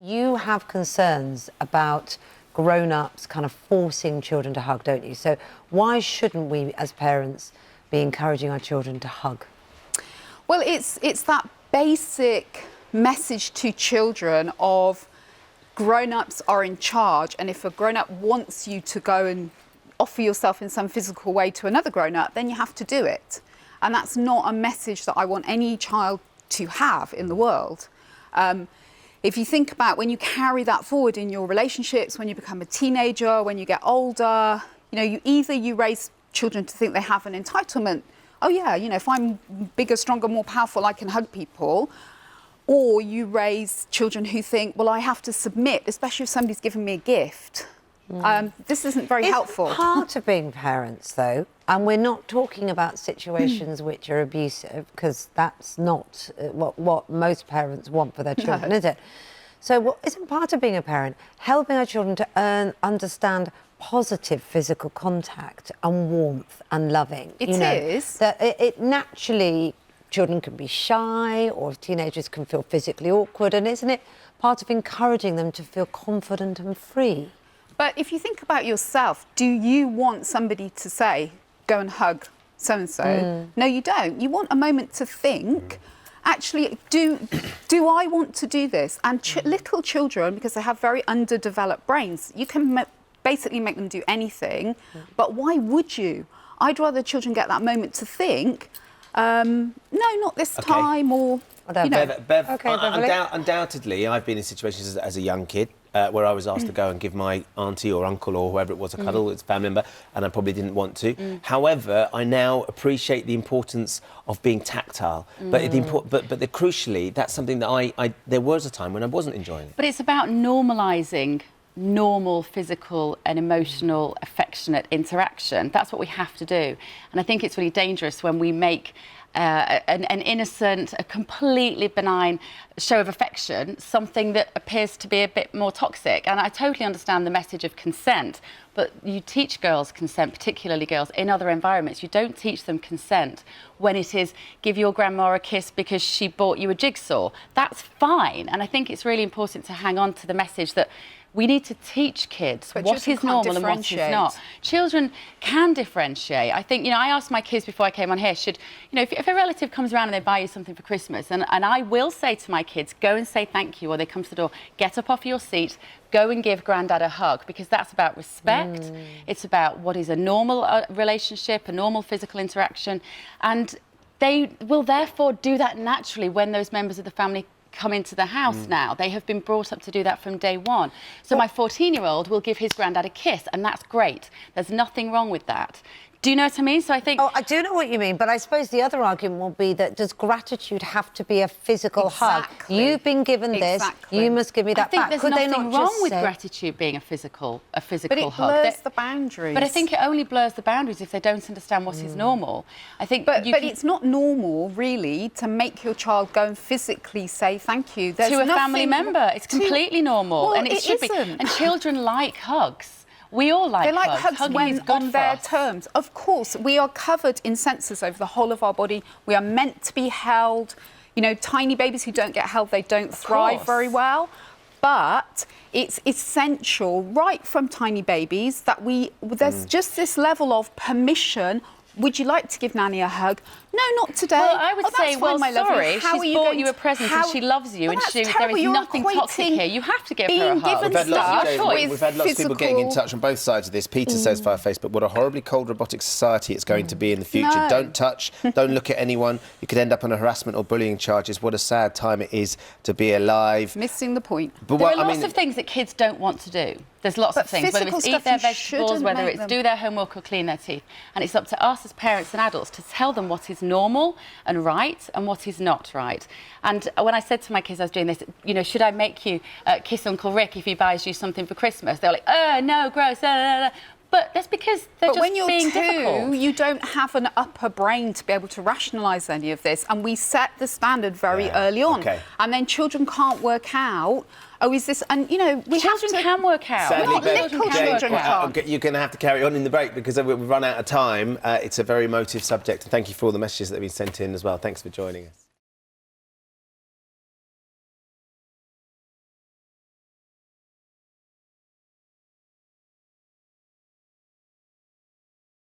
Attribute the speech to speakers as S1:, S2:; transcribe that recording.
S1: You have concerns about grown-ups kind of forcing children to hug, don't you? So why shouldn't we, as parents, be encouraging our children to hug?
S2: Well, it's that basic message to children of grown-ups are in charge, and if a grown-up wants you to go and offer yourself in some physical way to another grown-up, then you have to do it. And that's not a message that I want any child to have in the world. If you think about when you carry that forward in your relationships, when you become a teenager, when you get older, you raise children to think they have an entitlement. Oh yeah, if I'm bigger, stronger, more powerful, I can hug people. Or you raise children who think, well, I have to submit, especially if somebody's given me a gift. This isn't very helpful.
S1: It's part of being parents, though, and we're not talking about situations which are abusive, because that's not what most parents want for their children, is it? So isn't part of being a parent helping our children to understand positive physical contact and warmth and loving?
S2: It is.
S1: That it naturally, children can be shy, or teenagers can feel physically awkward, and isn't it part of encouraging them to feel confident and free?
S2: But if you think about yourself, do you want somebody to say, go and hug so-and-so? No, you don't. You want a moment to think, actually, do I want to do this? And little children, because they have very underdeveloped brains, you can basically make them do anything, but why would you? I'd rather children get that moment to think, no, not this time, or...
S3: Undoubtedly, I've been in situations as a young kid where I was asked to go and give my auntie or uncle or whoever it was a cuddle, it's a family member, and I probably didn't want to. However, I now appreciate the importance of being tactile. But crucially, that's something that there was a time when I wasn't enjoying it.
S4: But it's about normalising normal physical and emotional affectionate interaction. That's what we have to do. And I think it's really dangerous when we make an innocent, a completely benign show of affection something that appears to be a bit more toxic. And I totally understand the message of consent, but you teach girls consent, particularly girls, in other environments. You don't teach them consent when it is give your grandma a kiss because she bought you a jigsaw. That's fine. And I think it's really important to hang on to the message that we need to teach kids what is normal and what is not. Children can differentiate. I think, I asked my kids before I came on here, if a relative comes around and they buy you something for Christmas, and I will say to my kids, go and say thank you, or they come to the door, get up off your seat, go and give Grandad a hug, because that's about respect. It's about what is a normal relationship, a normal physical interaction, and they will therefore do that naturally when those members of the family come into the house now. They have been brought up to do that from day one. So my 14-year-old will give his granddad a kiss, and that's great. There's nothing wrong with that. Do you know what I mean? So I think...
S1: Oh, I do know what you mean, but I suppose the other argument will be that does gratitude have to be a physical hug? You've been given this, you must give me that back.
S4: I think there's nothing wrong with gratitude being a physical hug.
S2: But it blurs the boundaries.
S4: But I think it only blurs the boundaries if they don't understand what is normal. I think
S2: But it's not normal, really, to make your child go and physically say thank you.
S4: To a family member. It's completely normal.
S2: Well,
S4: and it should be. And children like hugs. We all like hugs.
S2: They like hugs when on their terms. Of course, we are covered in sensors over the whole of our body. We are meant to be held. Tiny babies who don't get held, they don't thrive very well. But it's essential, right from tiny babies, that there's just this level of permission. Would you like to give Nanny a hug? No, not today.
S4: Well, I would say,
S2: well, my
S4: sorry,
S2: lovely.
S4: She's bought you a present and she loves you, and there is nothing toxic here. You have to give her a hug.
S3: We've had lots of people getting in touch on both sides of this. Peter says via Facebook, what a horribly cold robotic society it's going to be in the future.
S2: No.
S3: Don't touch, don't look at anyone. You could end up on harassment or bullying charges. What a sad time it is to be alive.
S2: Missing the point.
S4: But there are lots of things that kids don't want to do. There's lots of things, whether it's eat their vegetables, whether it's do their homework or clean their teeth. And it's up to us as parents and adults to tell them what is normal and right and what is not right. And when I said to my kids I was doing this, should I make you kiss Uncle Rick if he buys you something for Christmas? They're like, oh, no, gross. But that's because they're just being difficult.
S2: But when you're 2, you don't have an upper brain to be able to rationalise any of this. And we set the standard very early on. And then children can't work out, oh, is this... And,
S4: children can work out.
S3: Sadly,
S2: little children can't.
S3: You're going to have to carry on in the break because we've run out of time. It's a very emotive subject. And thank you for all the messages that have been sent in as well. Thanks for joining us.